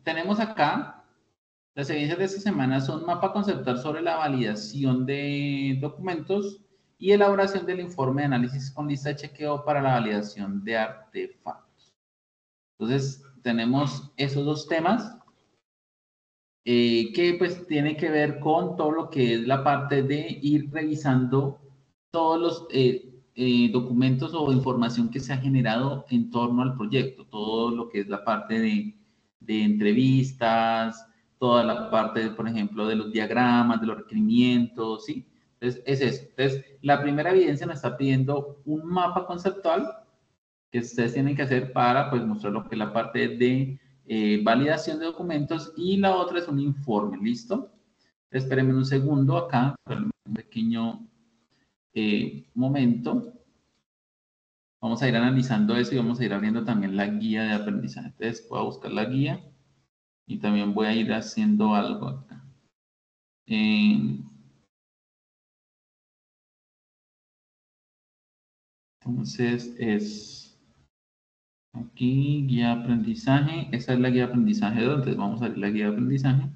tenemos acá, las evidencias de esta semana son mapa conceptual sobre la validación de documentos y elaboración del informe de análisis con lista de chequeo para la validación de artefactos. Entonces, tenemos esos dos temas que pues tiene que ver con todo lo que es la parte de ir revisando todos los documentos o información que se ha generado en torno al proyecto, todo lo que es la parte de entrevistas, toda la parte, por ejemplo, de los diagramas, de los requerimientos, ¿sí? Entonces, es eso. Entonces, la primera evidencia nos está pidiendo un mapa conceptual que ustedes tienen que hacer para, pues, mostrar lo que es la parte de validación de documentos, y la otra es un informe, ¿listo? Espérenme un segundo acá, un pequeño momento. Vamos a ir analizando eso y vamos a ir abriendo también la guía de aprendizaje. Entonces, voy a buscar la guía y también voy a ir haciendo algo acá. Entonces, es aquí, guía de aprendizaje. Esa es la guía de aprendizaje. Entonces, vamos a abrir la guía de aprendizaje.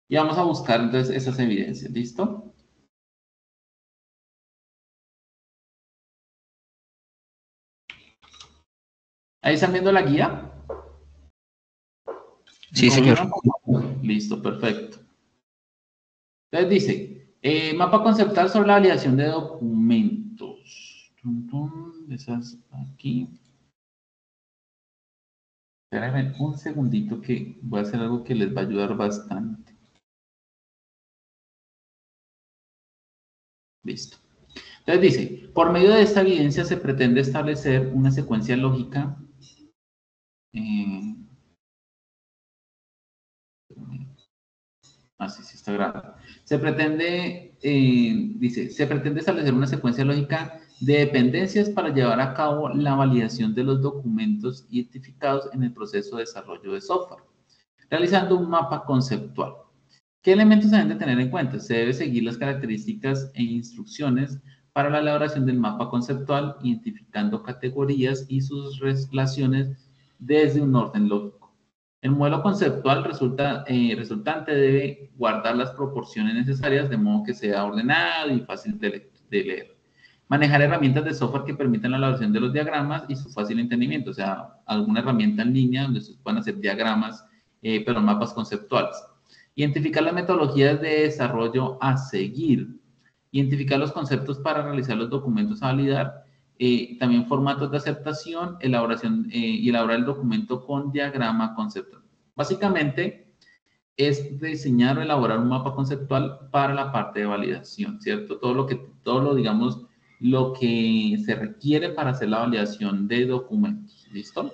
Y vamos a buscar entonces esas evidencias, ¿listo? ¿Ahí están viendo la guía? Sí, señor. Listo, perfecto. Entonces dice, mapa conceptual sobre la validación de documentos. Esas aquí. Espérenme un segundito que voy a hacer algo que les va a ayudar bastante. Listo. Entonces dice, por medio de esta evidencia se pretende establecer una secuencia lógica sí está grabado. Se pretende, dice, se pretende establecer una secuencia lógica de dependencias para llevar a cabo la validación de los documentos identificados en el proceso de desarrollo de software, realizando un mapa conceptual. ¿Qué elementos se deben de tener en cuenta? Se debe seguir las características e instrucciones para la elaboración del mapa conceptual, identificando categorías y sus relaciones desde un orden lógico. El modelo conceptual resultante debe guardar las proporciones necesarias de modo que sea ordenado y fácil de leer. Manejar herramientas de software que permitan la elaboración de los diagramas y su fácil entendimiento, o sea, alguna herramienta en línea donde ustedes puedan hacer diagramas, pero mapas conceptuales. Identificar las metodologías de desarrollo a seguir. Identificar los conceptos para realizar los documentos a validar. También formatos de aceptación, elaboración y elaborar el documento con diagrama conceptual. Básicamente es diseñar o elaborar un mapa conceptual para la parte de validación, ¿cierto? Digamos, lo que se requiere para hacer la validación de documentos, ¿listo?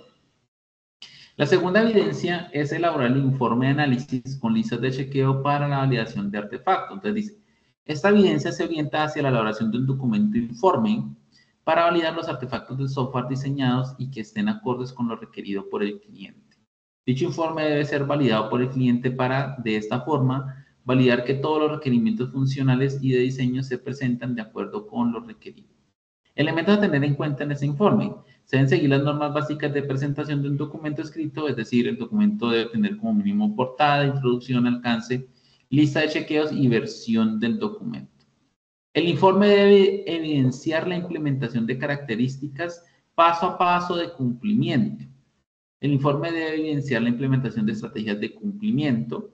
La segunda evidencia es elaborar el informe de análisis con listas de chequeo para la validación de artefactos. Entonces dice, esta evidencia se orienta hacia la elaboración de un documento informe para validar los artefactos del software diseñados y que estén acordes con lo requerido por el cliente. Dicho informe debe ser validado por el cliente para, de esta forma, validar que todos los requerimientos funcionales y de diseño se presentan de acuerdo con lo requerido. Elementos a tener en cuenta en este informe. Se deben seguir las normas básicas de presentación de un documento escrito, es decir, el documento debe tener como mínimo portada, introducción, alcance, lista de chequeos y versión del documento. El informe debe evidenciar la implementación de características paso a paso de cumplimiento. El informe debe evidenciar la implementación de estrategias de cumplimiento.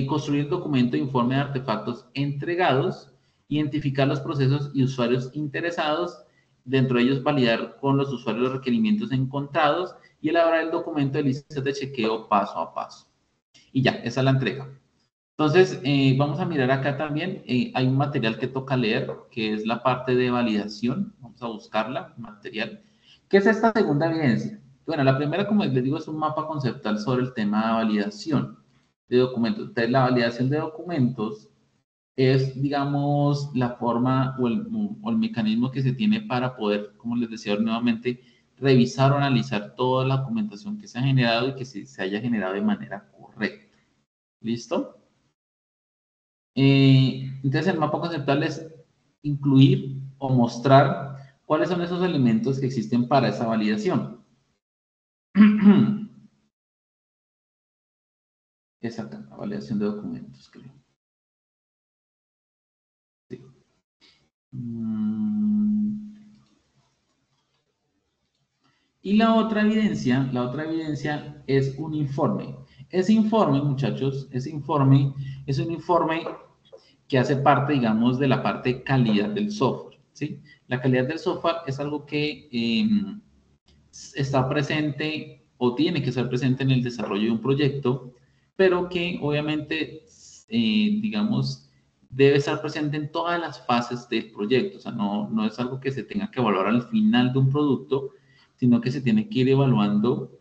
Construir el documento de informe de artefactos entregados, identificar los procesos y usuarios interesados, dentro de ellos validar con los usuarios los requerimientos encontrados y elaborar el documento de listas de chequeo paso a paso. Y ya, esa es la entrega. Entonces, vamos a mirar acá también, hay un material que toca leer, que es la parte de validación. Vamos a buscarla, material. ¿Qué es esta segunda evidencia? Bueno, la primera, como les digo, es un mapa conceptual sobre el tema de validación de documentos. Entonces, la validación de documentos es, digamos, la forma o el mecanismo que se tiene para poder, como les decía nuevamente, revisar o analizar toda la documentación que se ha generado y que se haya generado de manera correcta. ¿Listo? Entonces, el mapa conceptual es incluir o mostrar cuáles son esos elementos que existen para esa validación. es acá, la validación de documentos, creo. Sí. Y la otra evidencia es un informe. Ese informe, muchachos, ese informe es un informe que hace parte, digamos, de la parte de calidad del software, ¿sí? La calidad del software es algo que está presente o tiene que estar presente en el desarrollo de un proyecto, pero que obviamente, digamos, debe estar presente en todas las fases del proyecto. O sea, no es algo que se tenga que evaluar al final de un producto, sino que se tiene que ir evaluando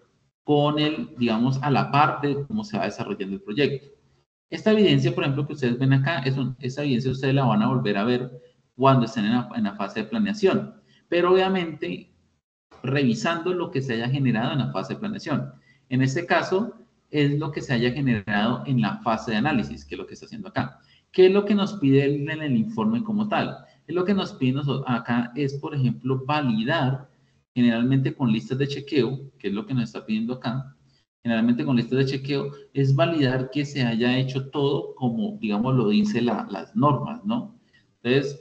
con el, digamos, a la parte de cómo se va desarrollando el proyecto. Esta evidencia, por ejemplo, que ustedes ven acá, esta evidencia ustedes la van a volver a ver cuando estén en la fase de planeación. Pero obviamente revisando lo que se haya generado en la fase de planeación. En este caso, es lo que se haya generado en la fase de análisis, que es lo que está haciendo acá. ¿Qué es lo que nos pide en el informe como tal? Es lo que nos pide acá es, por ejemplo, validar, generalmente con listas de chequeo, que es lo que nos está pidiendo acá, generalmente con listas de chequeo, es validar que se haya hecho todo como, digamos, lo dice las normas, ¿no? Entonces,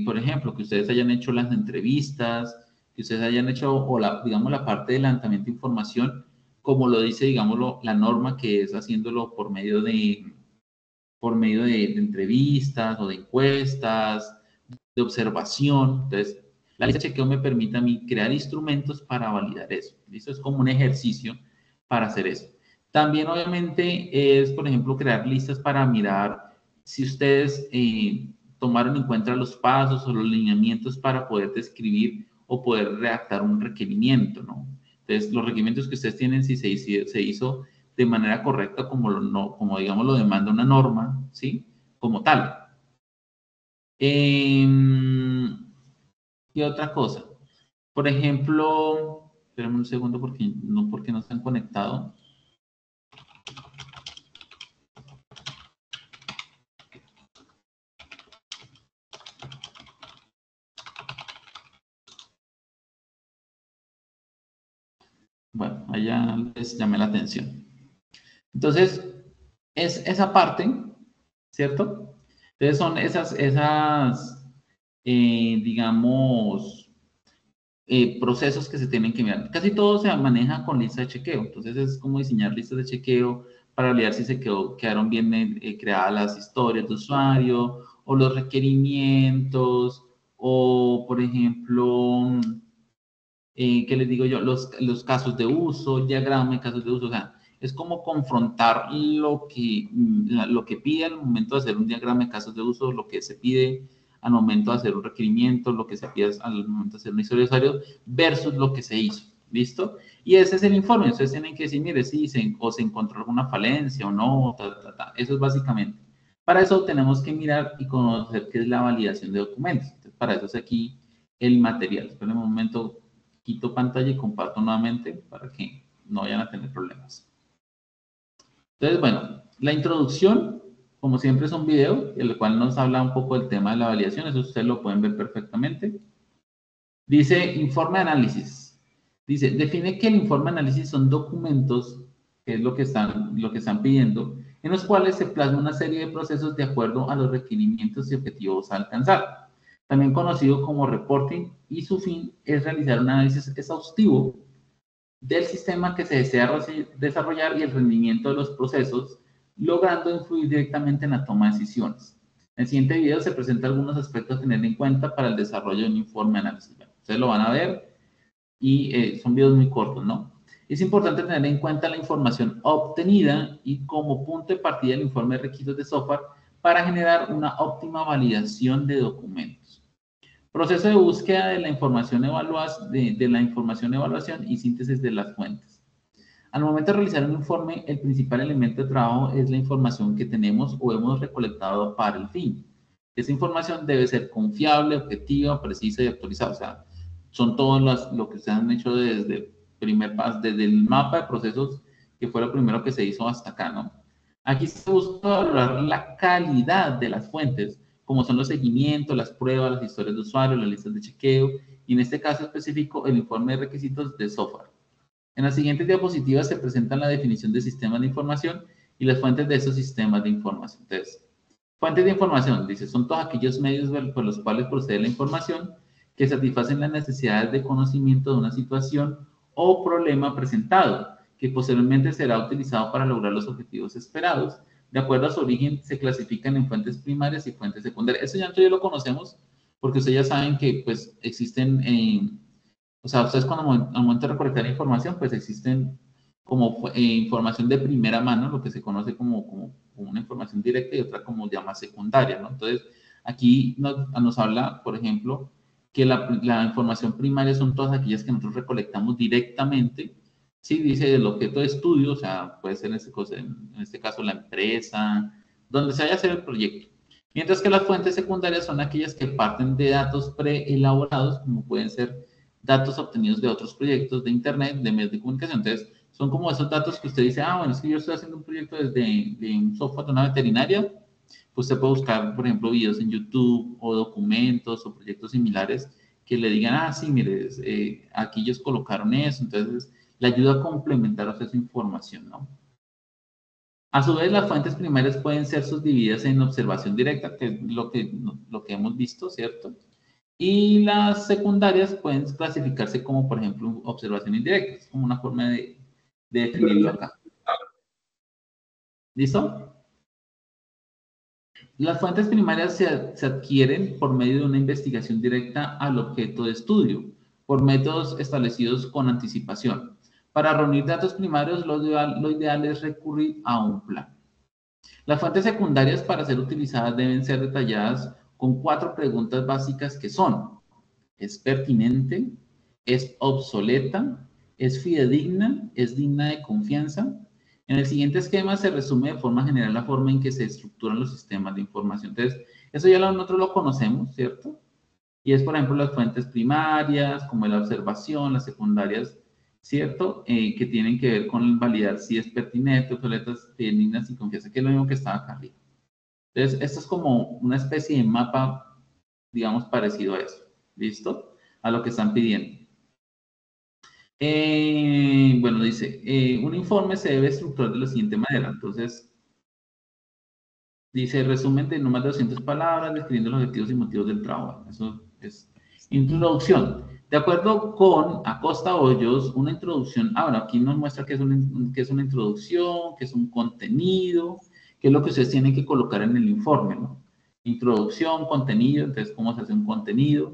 por ejemplo, que ustedes hayan hecho las entrevistas, que ustedes hayan hecho, o digamos, la parte de levantamiento de información, como lo dice, digámoslo, la norma, que es haciéndolo por medio de entrevistas o de encuestas, de observación. Entonces, la lista de chequeo me permite a mí crear instrumentos para validar eso. ¿Listo? Es como un ejercicio para hacer eso. También, obviamente, es, por ejemplo, crear listas para mirar si ustedes tomaron en cuenta los pasos o los lineamientos para poder describir o poder redactar un requerimiento, ¿no? Entonces, los requerimientos que ustedes tienen, si se hizo de manera correcta, como digamos lo demanda una norma, ¿sí? Como tal. ¿Qué otra cosa? Por ejemplo, espérame un segundo porque no están conectados. Bueno, allá les llamé la atención. Entonces, es esa parte, ¿cierto? Entonces son esas digamos, procesos que se tienen que mirar. Casi todo se maneja con lista de chequeo. Entonces es como diseñar listas de chequeo para validar si quedaron bien creadas las historias de usuario o los requerimientos o, por ejemplo, ¿qué les digo yo? Los casos de uso, el diagrama de casos de uso. O sea, es como confrontar lo que pide al momento de hacer un diagrama de casos de uso, lo que se pide al momento de hacer un requerimiento, lo que se pide al momento de hacer una historia de usuario, versus lo que se hizo. ¿Listo? Y ese es el informe. Ustedes tienen que decir, mire, si se encontró alguna falencia o no, Eso es básicamente. Para eso tenemos que mirar y conocer qué es la validación de documentos. Entonces, para eso es aquí el material. Esperen un momento, quito pantalla y comparto nuevamente para que no vayan a tener problemas. Entonces, bueno, la introducción, como siempre, es un video, el cual nos habla un poco del tema de la validación. Eso ustedes lo pueden ver perfectamente. Dice, informe de análisis. Dice, define que el informe de análisis son documentos, que es lo que están pidiendo, en los cuales se plasma una serie de procesos de acuerdo a los requerimientos y objetivos a alcanzar. También conocido como reporting, y su fin es realizar un análisis exhaustivo del sistema que se desea desarrollar y el rendimiento de los procesos, logrando influir directamente en la toma de decisiones. En el siguiente video se presentan algunos aspectos a tener en cuenta para el desarrollo de un informe de análisis. Bueno, ustedes lo van a ver y son videos muy cortos, ¿no? Es importante tener en cuenta la información obtenida y como punto de partida el informe de requisitos de software para generar una óptima validación de documentos. Proceso de búsqueda de la información, evaluación y síntesis de las fuentes. Al momento de realizar un informe, el principal elemento de trabajo es la información que tenemos o hemos recolectado para el fin. Esa información debe ser confiable, objetiva, precisa y actualizada. O sea, son todos lo que ustedes han hecho desde el primer paso, desde el mapa de procesos, que fue lo primero que se hizo hasta acá, ¿no? Aquí se busca valorar la calidad de las fuentes, como son los seguimientos, las pruebas, las historias de usuario, las listas de chequeo, y en este caso específico, el informe de requisitos de software. En las siguientes diapositivas se presenta la definición de sistemas de información y las fuentes de esos sistemas de información. Entonces, fuentes de información, dice, son todos aquellos medios por los cuales procede la información que satisfacen las necesidades de conocimiento de una situación o problema presentado, que posteriormente será utilizado para lograr los objetivos esperados. De acuerdo a su origen, se clasifican en fuentes primarias y fuentes secundarias. Eso ya nosotros lo conocemos porque ustedes ya saben que pues existen, o sea, ustedes cuando al momento de recolectar información, pues existen como información de primera mano, lo que se conoce como una información directa y otra como llama secundaria, ¿no? Entonces, aquí nos habla, por ejemplo, que la información primaria son todas aquellas que nosotros recolectamos directamente, ¿sí? Dice el objeto de estudio, o sea, puede ser en este caso la empresa, donde se vaya a hacer el proyecto. Mientras que las fuentes secundarias son aquellas que parten de datos preelaborados, como pueden ser datos obtenidos de otros proyectos de Internet, de medios de comunicación. Entonces, son como esos datos que usted dice, ah, bueno, es que yo estoy haciendo un proyecto de un software de una veterinaria, pues usted puede buscar, por ejemplo, videos en YouTube o documentos o proyectos similares que le digan, ah, sí, mire, aquí ellos colocaron eso, entonces le ayuda a complementar usted su información, ¿no? A su vez, las fuentes primarias pueden ser subdivididas en observación directa, que es lo que hemos visto, ¿cierto? Y las secundarias pueden clasificarse como, por ejemplo, observación indirecta. Es como una forma de definirlo acá. ¿Listo? Las fuentes primarias se adquieren por medio de una investigación directa al objeto de estudio, por métodos establecidos con anticipación. Para reunir datos primarios, lo ideal es recurrir a un plan. Las fuentes secundarias para ser utilizadas deben ser detalladas con 4 preguntas básicas que son: ¿es pertinente? ¿Es obsoleta? ¿Es fidedigna? ¿Es digna de confianza? En el siguiente esquema se resume de forma general la forma en que se estructuran los sistemas de información. Entonces, eso ya nosotros lo conocemos, ¿cierto? Y es, por ejemplo, las fuentes primarias, como la observación, las secundarias, ¿cierto? Que tienen que ver con validar si es pertinente, obsoletas, fidedignas y confianza, que es lo mismo que estaba acá arriba. Entonces, esto es como una especie de mapa, digamos, parecido a eso. ¿Listo? A lo que están pidiendo. Bueno, dice, un informe se debe estructurar de la siguiente manera. Entonces, dice, resumen de no más de 200 palabras, describiendo los objetivos y motivos del trabajo. Eso es introducción. De acuerdo con Acosta Hoyos, una introducción, ahora aquí nos muestra que es una introducción, que es un contenido, que es lo que ustedes tienen que colocar en el informe, ¿no? Introducción, contenido, entonces cómo se hace un contenido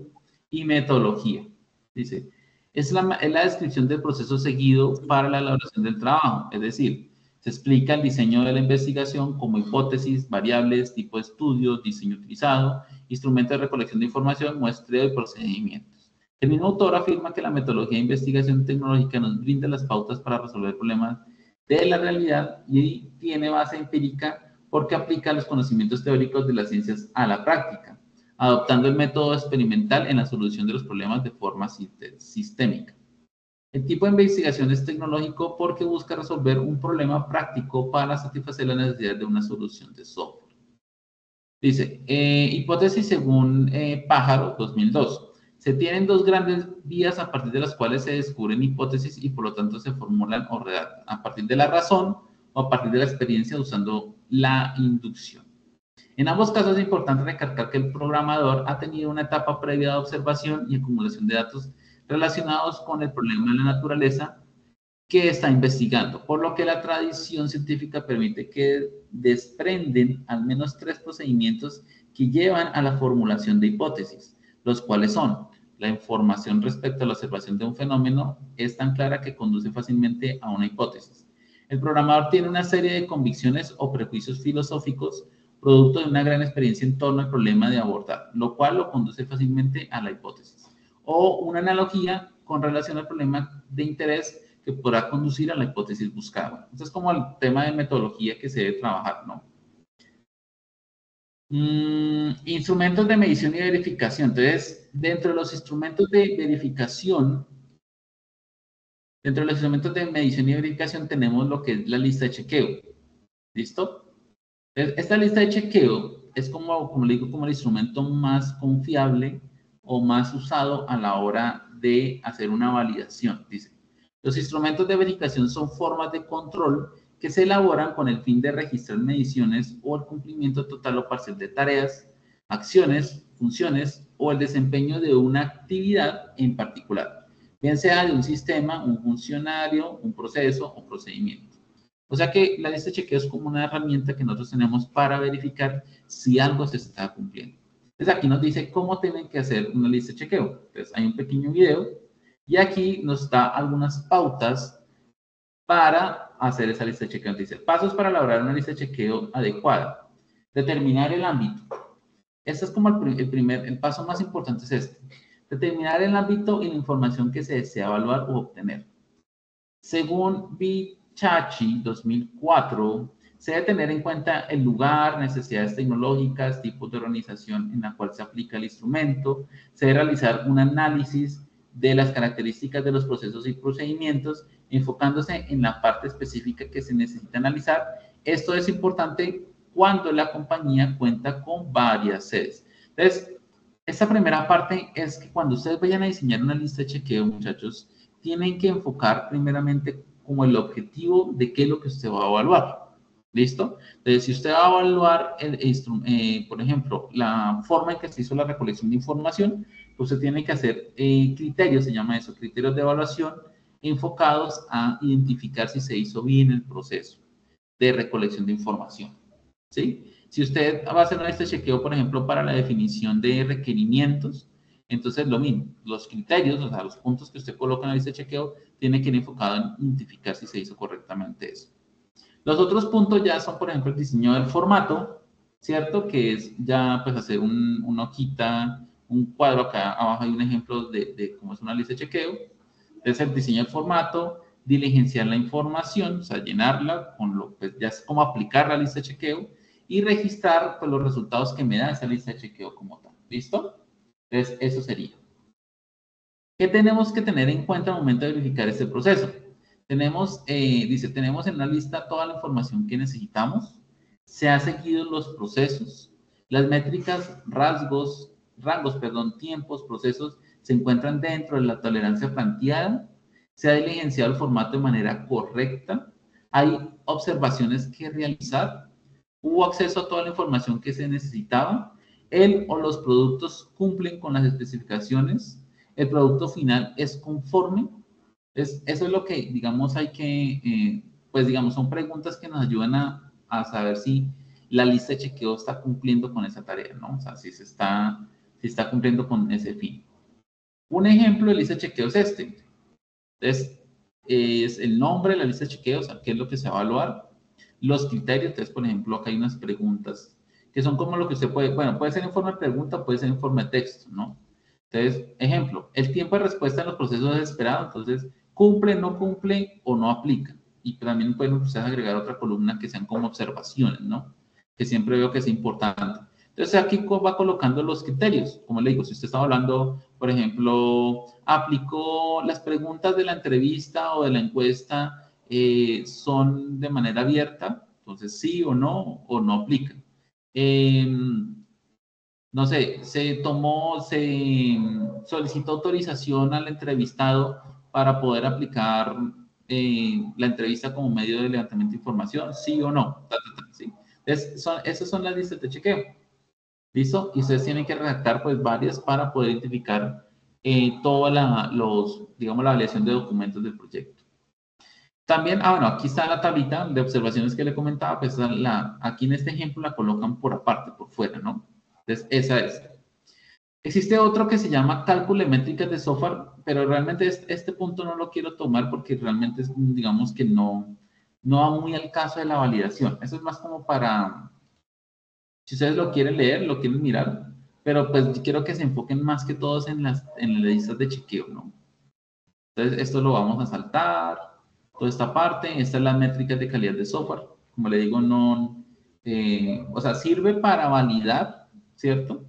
y metodología. Dice, es la descripción del proceso seguido para la elaboración del trabajo, es decir, se explica el diseño de la investigación como hipótesis, variables, tipo de estudio, diseño utilizado, instrumento de recolección de información, muestreo y procedimientos. El mismo autor afirma que la metodología de investigación tecnológica nos brinda las pautas para resolver problemas de la realidad y tiene base empírica porque aplica los conocimientos teóricos de las ciencias a la práctica, adoptando el método experimental en la solución de los problemas de forma sistémica. El tipo de investigación es tecnológico porque busca resolver un problema práctico para satisfacer la necesidad de una solución de software. Dice, hipótesis según Pájaro, 2002. Se tienen 2 grandes vías a partir de las cuales se descubren hipótesis y por lo tanto se formulan o redactan, a partir de la razón o a partir de la experiencia usando la inducción. En ambos casos es importante recalcar que el programador ha tenido una etapa previa de observación y acumulación de datos relacionados con el problema de la naturaleza que está investigando, por lo que la tradición científica permite que desprenden al menos 3 procedimientos que llevan a la formulación de hipótesis, los cuales son: la información respecto a la observación de un fenómeno es tan clara que conduce fácilmente a una hipótesis. El programador tiene una serie de convicciones o prejuicios filosóficos producto de una gran experiencia en torno al problema de abordar, lo cual lo conduce fácilmente a la hipótesis. O una analogía con relación al problema de interés que podrá conducir a la hipótesis buscada. Entonces, es como el tema de metodología que se debe trabajar, ¿no? Instrumentos de medición y verificación. Entonces, dentro de los instrumentos de verificación, dentro de los instrumentos de medición y verificación tenemos lo que es la lista de chequeo. ¿Listo? Esta lista de chequeo es como le digo, como el instrumento más confiable o más usado a la hora de hacer una validación, dice. Los instrumentos de verificación son formas de control que se elaboran con el fin de registrar mediciones o el cumplimiento total o parcial de tareas, acciones, funciones o el desempeño de una actividad en particular, bien sea de un sistema, un funcionario, un proceso o procedimiento. O sea que la lista de chequeo es como una herramienta que nosotros tenemos para verificar si algo se está cumpliendo. Entonces aquí nos dice cómo tienen que hacer una lista de chequeo. Entonces hay un pequeño video y aquí nos da algunas pautas para hacer esa lista de chequeo. Dice, pasos para elaborar una lista de chequeo adecuada. Determinar el ámbito. Este es como el paso más importante es este. Determinar el ámbito y la información que se desea evaluar o obtener. Según Bichachi 2004, se debe tener en cuenta el lugar, necesidades tecnológicas, tipos de organización en la cual se aplica el instrumento, se debe realizar un análisis de las características de los procesos y procedimientos, enfocándose en la parte específica que se necesita analizar. Esto es importante cuando la compañía cuenta con varias sedes. Entonces, esta primera parte es que cuando ustedes vayan a diseñar una lista de chequeo, muchachos, tienen que enfocar primeramente como el objetivo de qué es lo que usted va a evaluar. ¿Listo? Entonces, si usted va a evaluar, por ejemplo, la forma en que se hizo la recolección de información, pues usted tiene que hacer criterios, se llama eso, criterios de evaluación, enfocados a identificar si se hizo bien el proceso de recolección de información. ¿Sí? Si usted va a hacer este chequeo, por ejemplo, para la definición de requerimientos, entonces lo mismo, los criterios, o sea, los puntos que usted coloca en la lista de chequeo, tiene que ir enfocado en identificar si se hizo correctamente eso. Los otros puntos ya son, por ejemplo, el diseño del formato, ¿cierto? Que es ya pues hacer una hojita, un cuadro, acá abajo hay un ejemplo de cómo es una lista de chequeo. Entonces el diseño del formato, diligenciar la información, o sea, llenarla, pues ya es como aplicar la lista de chequeo y registrar pues, los resultados que me da esa lista de chequeo como tal. ¿Listo? Entonces eso sería. ¿Qué tenemos que tener en cuenta al momento de verificar este proceso? Dice, tenemos en la lista toda la información que necesitamos, se han seguido los procesos, las métricas, rangos, tiempos, procesos se encuentran dentro de la tolerancia planteada, se ha diligenciado el formato de manera correcta, hay observaciones que realizar, hubo acceso a toda la información que se necesitaba, el o los productos cumplen con las especificaciones, el producto final es conforme. Eso es lo que, digamos, hay que, pues, digamos, son preguntas que nos ayudan a saber si la lista de chequeo está cumpliendo con esa tarea, ¿no? O sea, si está cumpliendo con ese fin. Un ejemplo de lista de chequeo es este. Entonces, es el nombre de la lista de chequeo, o sea, qué es lo que se va a evaluar, los criterios. Entonces, por ejemplo, acá hay unas preguntas que son como lo que usted puede ser en forma de pregunta, puede ser en forma de texto, ¿no? Entonces, ejemplo, el tiempo de respuesta en los procesos es esperado, entonces, cumple, no cumple o no aplica. Y también pueden ustedes agregar otra columna que sean como observaciones, ¿no? Que siempre veo que es importante. Entonces, aquí va colocando los criterios. Como le digo, si usted está hablando, por ejemplo, aplicó las preguntas de la entrevista o de la encuesta, son de manera abierta, entonces sí o no aplica. No sé, se solicitó autorización al entrevistado para poder aplicar la entrevista como medio de levantamiento de información, sí o no. ¿Sí? Entonces, esas son las listas de chequeo. ¿Listo? Y ustedes tienen que redactar pues varias para poder identificar toda digamos, la validación de documentos del proyecto. También, bueno, aquí está la tablita de observaciones que le comentaba, pues aquí en este ejemplo la colocan por aparte, por fuera, ¿no? Entonces, esa es. Existe otro que se llama cálculo de métricas de software, pero realmente este punto no lo quiero tomar porque realmente digamos que no va muy al caso de la validación. Eso es más como para, si ustedes lo quieren leer, lo quieren mirar, pero pues quiero que se enfoquen más que todos en las listas de chequeo, ¿no? Entonces, esto lo vamos a saltar, toda esta parte, esta es la métricas de calidad de software. Como le digo, o sea, sirve para validar, ¿cierto?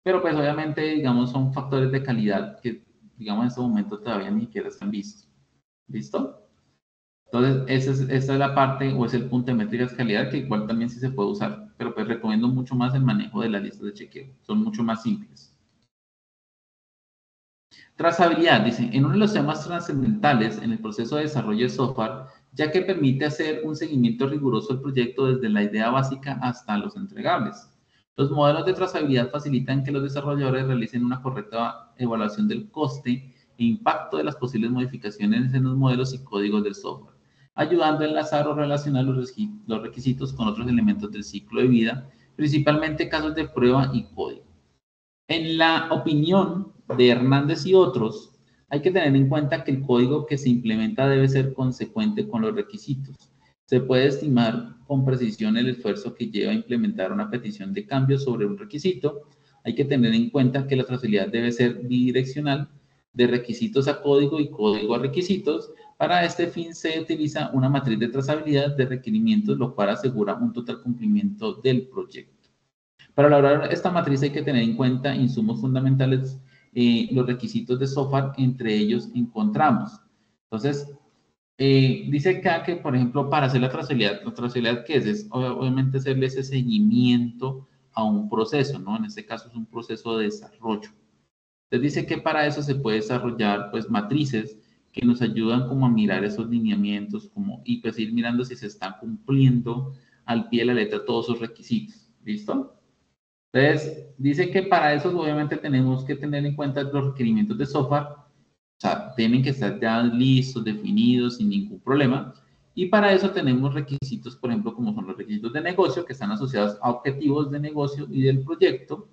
Pero pues obviamente, digamos, son factores de calidad que, digamos, en este momento todavía ni siquiera están vistos. ¿Listo? Entonces, esta es la parte o es el punto de métricas de calidad que igual también sí se puede usar, pero pues recomiendo mucho más el manejo de las listas de chequeo. Son mucho más simples. Trazabilidad, dice, en uno de los temas trascendentales en el proceso de desarrollo de software ya que permite hacer un seguimiento riguroso del proyecto desde la idea básica hasta los entregables. Los modelos de trazabilidad facilitan que los desarrolladores realicen una correcta evaluación del coste e impacto de las posibles modificaciones en los modelos y códigos del software, ayudando a enlazar o relacionar los requisitos con otros elementos del ciclo de vida, principalmente casos de prueba y código. En la opinión de Hernández y otros, hay que tener en cuenta que el código que se implementa debe ser consecuente con los requisitos. Se puede estimar con precisión el esfuerzo que lleva a implementar una petición de cambio sobre un requisito. Hay que tener en cuenta que la trazabilidad debe ser bidireccional, de requisitos a código y código a requisitos. Para este fin se utiliza una matriz de trazabilidad de requerimientos, lo cual asegura un total cumplimiento del proyecto. Para elaborar esta matriz hay que tener en cuenta insumos fundamentales, los requisitos de software, entre ellos encontramos. Entonces, dice acá que, por ejemplo, para hacer la trazabilidad ¿qué es? Es obviamente hacerle ese seguimiento a un proceso, ¿no? En este caso es un proceso de desarrollo. Entonces dice que para eso se puede desarrollar, pues, matrices que nos ayudan como a mirar esos lineamientos y pues ir mirando si se están cumpliendo al pie de la letra todos esos requisitos. ¿Listo? Entonces, dice que para eso obviamente tenemos que tener en cuenta los requerimientos de software, o sea, tienen que estar ya listos, definidos, sin ningún problema. Y para eso tenemos requisitos, por ejemplo, como son los requisitos de negocio, que están asociados a objetivos de negocio y del proyecto.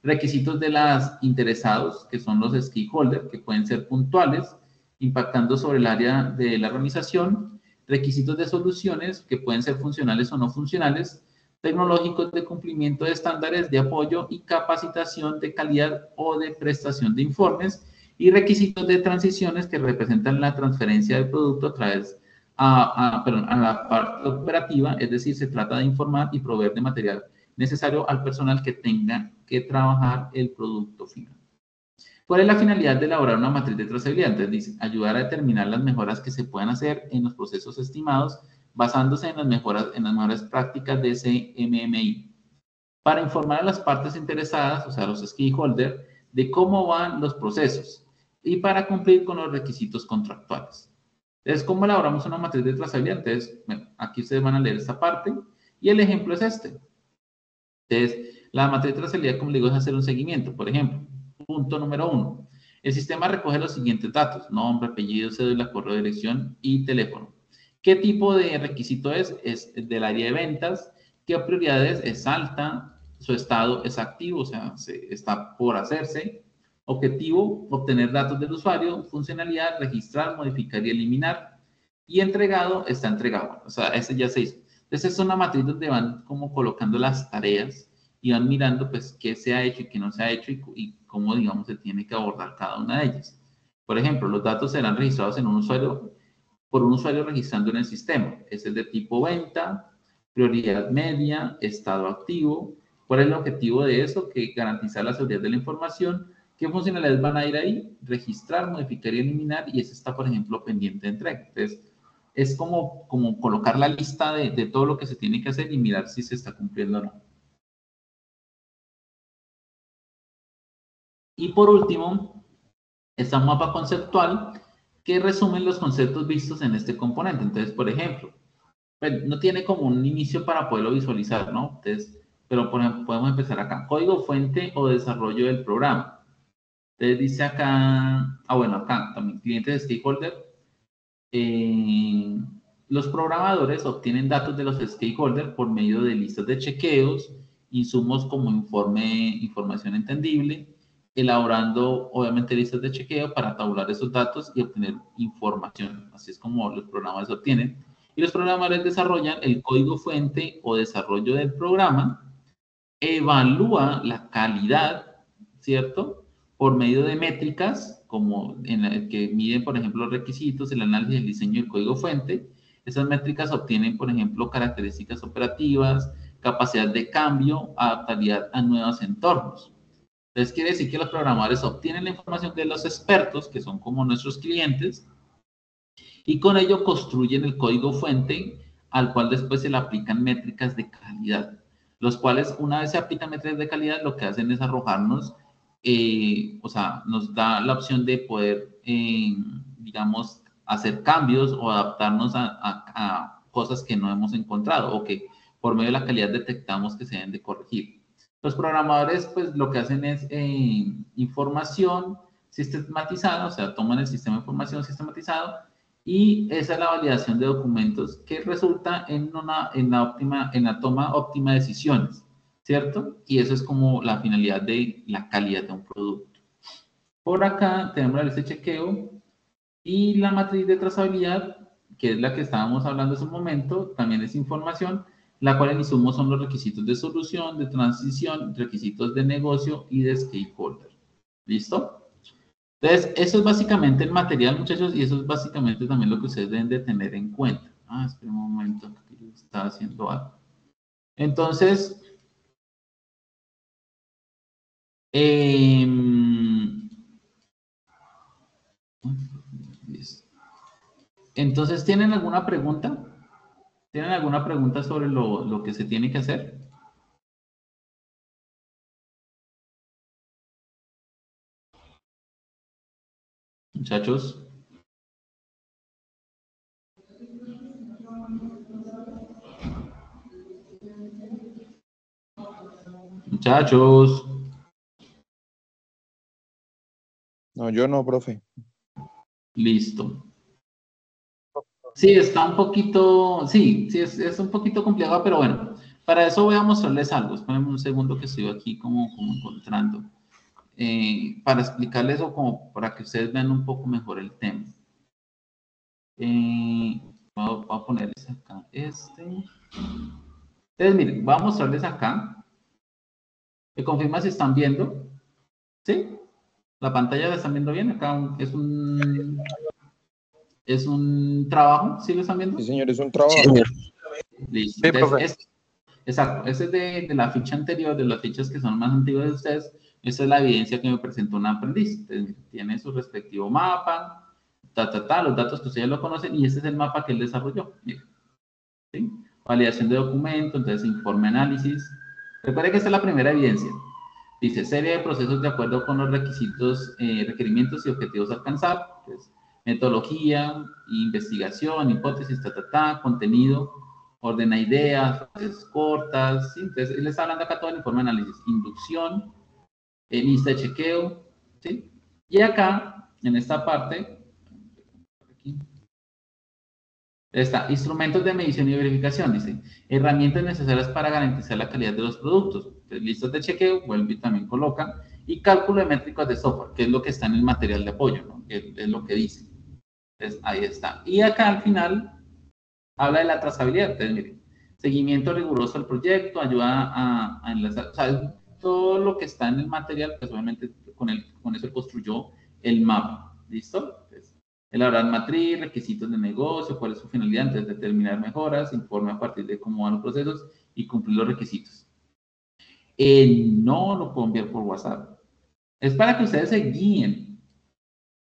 Requisitos de las interesados, que son los stakeholders, que pueden ser puntuales, impactando sobre el área de la organización. Requisitos de soluciones, que pueden ser funcionales o no funcionales, tecnológicos de cumplimiento de estándares de apoyo y capacitación de calidad o de prestación de informes, y requisitos de transiciones que representan la transferencia del producto a través a la parte operativa, es decir, se trata de informar y proveer de material necesario al personal que tenga que trabajar el producto final. ¿Cuál es la finalidad de elaborar una matriz de trazabilidad? Entonces dice, ayudar a determinar las mejoras que se puedan hacer en los procesos estimados basándose en las mejores prácticas de CMMI, para informar a las partes interesadas, o sea, los stakeholders, de cómo van los procesos y para cumplir con los requisitos contractuales. Entonces, ¿cómo elaboramos una matriz de trazabilidad? Entonces, bueno, aquí ustedes van a leer esta parte y el ejemplo es este. Entonces, la matriz de trazabilidad, como le digo, es hacer un seguimiento. Por ejemplo, punto número 1. El sistema recoge los siguientes datos: nombre, apellido, cédula, correo de dirección y teléfono. ¿Qué tipo de requisito es? Es del área de ventas. ¿Qué prioridades? Es alta. Su estado es activo, o sea, está por hacerse. Objetivo, obtener datos del usuario. Funcionalidad, registrar, modificar y eliminar. Y entregado, está entregado. O sea, ese ya se hizo. Entonces es una matriz donde van como colocando las tareas y van mirando pues qué se ha hecho y qué no se ha hecho y cómo, digamos, se tiene que abordar cada una de ellas. Por ejemplo, los datos serán registrados en un usuario, por un usuario registrando en el sistema. Es el de tipo venta, prioridad media, estado activo. ¿Cuál es el objetivo de eso? Que garantizar la seguridad de la información. ¿Qué funcionalidades van a ir ahí? Registrar, modificar y eliminar, y ese está, por ejemplo, pendiente de entrega. Entonces, es como colocar la lista de todo lo que se tiene que hacer y mirar si se está cumpliendo o no. Y por último, está un mapa conceptual que resume los conceptos vistos en este componente. Entonces, por ejemplo, pues, no tiene como un inicio para poderlo visualizar, ¿no? Entonces, pero por ejemplo, podemos empezar acá. Código fuente o desarrollo del programa. Entonces dice acá, bueno, acá también clientes de stakeholder. Los programadores obtienen datos de los stakeholders por medio de listas de chequeos, insumos como información entendible, elaborando obviamente listas de chequeo para tabular esos datos y obtener información. Así es como los programadores obtienen. Y los programadores desarrollan el código fuente o desarrollo del programa, evalúa la calidad, ¿cierto? Por medio de métricas, como en la que miden, por ejemplo, los requisitos, el análisis, el diseño del código fuente. Esas métricas obtienen, por ejemplo, características operativas, capacidad de cambio, adaptabilidad a nuevos entornos. Entonces, quiere decir que los programadores obtienen la información de los expertos, que son como nuestros clientes, y con ello construyen el código fuente, al cual después se le aplican métricas de calidad, los cuales, una vez se aplican métricas de calidad, lo que hacen es arrojarnos, o sea, nos da la opción de poder, digamos, hacer cambios o adaptarnos a cosas que no hemos encontrado o que por medio de la calidad detectamos que se deben de corregir. Los programadores, pues, lo que hacen es información sistematizada, o sea, toman el sistema de información sistematizado y esa es la validación de documentos que resulta en la toma óptima de decisiones, ¿cierto? Y eso es como la finalidad de la calidad de un producto. Por acá tenemos la lista de chequeo y la matriz de trazabilidad, que es la que estábamos hablando hace un momento, también es información, la cual en insumos son los requisitos de solución, de transición, requisitos de negocio y de stakeholder. ¿Listo? Entonces, eso es básicamente el material, muchachos, y eso es básicamente también lo que ustedes deben de tener en cuenta. Espera un momento, que yo estaba haciendo algo. Entonces, ¿tienen alguna pregunta? ¿Tienen alguna pregunta sobre lo que se tiene que hacer? Muchachos. Muchachos. No, yo no, profe. Listo. Sí, está un poquito, sí, es un poquito complicado, pero bueno, para eso voy a mostrarles algo. Espérenme un segundo que estoy aquí como encontrando. Para explicarles o como para que ustedes vean un poco mejor el tema. Voy a ponerles acá este. Entonces, miren, voy a mostrarles acá. ¿Me confirma si están viendo? ¿Sí? ¿La pantalla la están viendo bien? Acá es un trabajo, ¿sí lo están viendo? Sí, señor, es un Sí, trabajo. señor. Listo. Sí, profe. Entonces, exacto, ese es de la ficha anterior, de las fichas que son más antiguas de ustedes. Esa es la evidencia que me presentó un aprendiz. Entonces, tiene su respectivo mapa, los datos que ustedes lo conocen, y ese es el mapa que él desarrolló. Miren, ¿sí? Validación de documento, entonces informe análisis. Recuerde que esta es la primera evidencia. Dice, serie de procesos de acuerdo con los requisitos, requerimientos y objetivos a alcanzar. Entonces, metodología, investigación, hipótesis, contenido, ordena ideas, frases cortas. ¿Sí? Entonces, él está hablando acá todo el informe de análisis. Inducción, lista de chequeo. ¿Sí? Y acá, en esta parte, aquí, está, instrumentos de medición y verificación, dice, herramientas necesarias para garantizar la calidad de los productos. Entonces, listas de chequeo, vuelve y también coloca, y cálculo de métricas de software, que es lo que está en el material de apoyo, ¿no? Es lo que dice. Entonces, ahí está. Y acá al final habla de la trazabilidad. Entonces, miren, seguimiento riguroso al proyecto, ayuda a enlazar, o sea, todo lo que está en el material, pues obviamente con eso construyó el mapa. ¿Listo? Entonces, elaborar matriz, requisitos de negocio, cuál es su finalidad, antes de determinar mejoras, informe a partir de cómo van los procesos y cumplir los requisitos. No lo puedo enviar por WhatsApp. Es para que ustedes se guíen.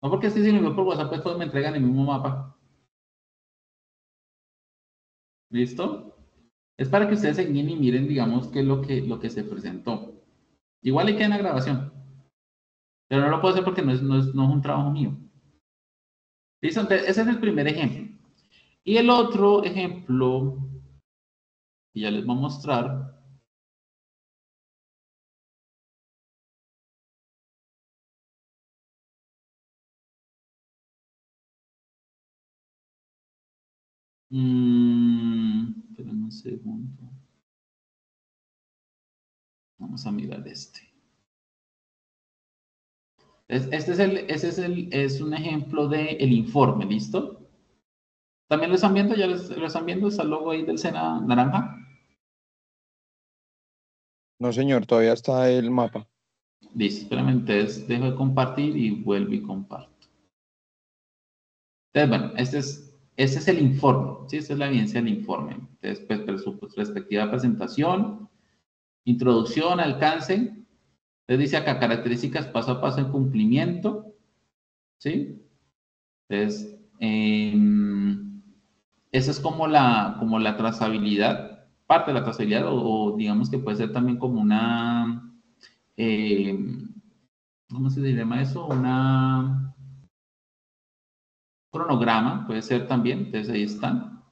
No porque si lo envío por WhatsApp, pues todos me entregan el mismo mapa. ¿Listo? Es para que ustedes se guíen y miren, digamos, qué es lo que se presentó. Igual le queda en la grabación. Pero no lo puedo hacer porque no es un trabajo mío. ¿Listo? Entonces, ese es el primer ejemplo. Y el otro ejemplo, que ya les voy a mostrar, esperen un segundo. Vamos a mirar este. Es un ejemplo del informe, ¿listo? ¿También lo están viendo? ¿Ya lo están viendo? ¿Está el logo ahí del SENA naranja? No, señor, todavía está el mapa. Listo, espérame, entonces dejo de compartir y vuelvo y comparto. Entonces, bueno, este es el informe, ¿sí? Esta es la evidencia del informe. Entonces, pues, su respectiva presentación, introducción, alcance. Entonces dice acá características paso a paso en cumplimiento, ¿sí? Entonces, esa es como la trazabilidad, parte de la trazabilidad, o digamos que puede ser también como una, ¿cómo se llama eso? Cronograma, puede ser también, entonces ahí están.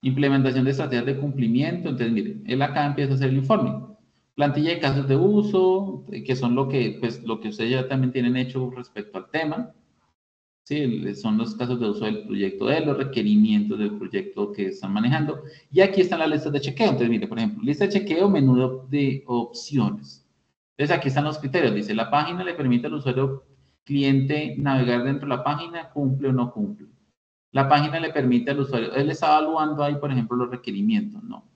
Implementación de estrategias de cumplimiento, entonces miren, él acá empieza a hacer el informe. Plantilla de casos de uso, que son lo que ustedes ya también tienen hecho respecto al tema. Sí, son los casos de uso del proyecto de los requerimientos del proyecto que están manejando. Y aquí están las listas de chequeo. Entonces, mire, por ejemplo, lista de chequeo, menú de opciones. Entonces, aquí están los criterios. Dice, la página le permite al usuario cliente navegar dentro de la página, cumple o no cumple. La página le permite al usuario, él está evaluando ahí, por ejemplo, los requerimientos, ¿no?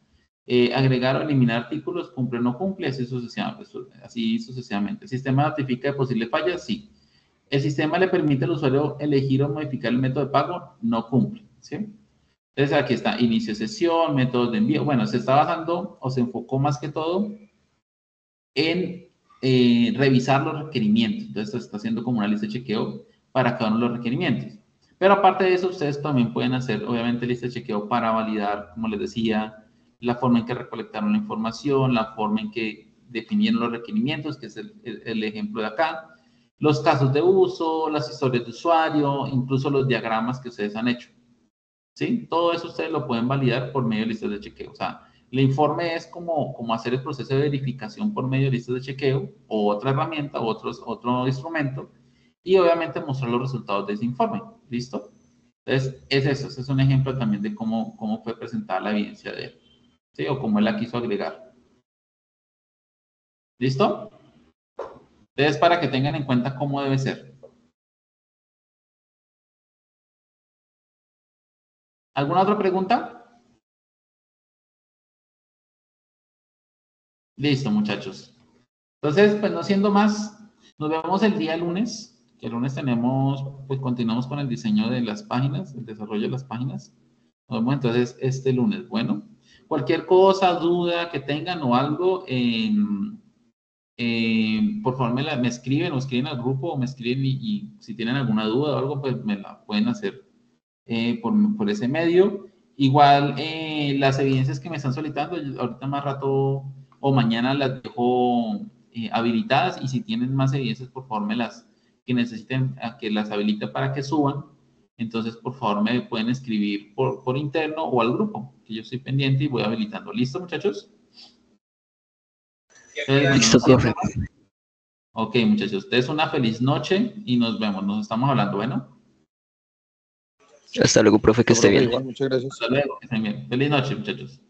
Agregar o eliminar artículos, cumple o no cumple, así sucesivamente. ¿El sistema notifica de posibles fallas? Sí. ¿El sistema le permite al usuario elegir o modificar el método de pago? No cumple, ¿sí? Entonces aquí está, inicio de sesión, métodos de envío. Bueno, se está basando o se enfocó más que todo en revisar los requerimientos. Entonces se está haciendo como una lista de chequeo para cada uno de los requerimientos. Pero aparte de eso, ustedes también pueden hacer, obviamente, lista de chequeo para validar, como les decía, la forma en que recolectaron la información, la forma en que definieron los requerimientos, que es el ejemplo de acá, los casos de uso, las historias de usuario, incluso los diagramas que ustedes han hecho. ¿Sí? Todo eso ustedes lo pueden validar por medio de listas de chequeo. O sea, el informe es como hacer el proceso de verificación por medio de listas de chequeo o otra herramienta o otro instrumento y obviamente mostrar los resultados de ese informe. ¿Listo? Entonces, es eso. Ese es un ejemplo también de cómo fue presentada la evidencia de él. ¿Sí? O cómo él la quiso agregar. ¿Listo? Entonces, para que tengan en cuenta cómo debe ser. ¿Alguna otra pregunta? Listo, muchachos. Entonces, pues no siendo más, nos vemos el día lunes. Que el lunes tenemos, pues continuamos con el diseño de las páginas, el desarrollo de las páginas. Nos vemos entonces este lunes. Bueno, cualquier cosa, duda que tengan o algo, por favor me escriben o escriben al grupo o me escriben y si tienen alguna duda o algo, pues me la pueden hacer por ese medio. Igual las evidencias que me están solicitando, ahorita más rato o mañana las dejo habilitadas y si tienen más evidencias, por favor me las que necesiten a que las habilite para que suban. Entonces, por favor, me pueden escribir por interno o al grupo, que yo estoy pendiente y voy habilitando. ¿Listo, muchachos? Entonces, Listo, profe. Ok, muchachos, ustedes una feliz noche y nos vemos. Nos estamos hablando, ¿bueno? Hasta luego, profe, que esté Profe, bien. igual, muchas gracias. Hasta luego, que estén bien. Feliz noche, muchachos.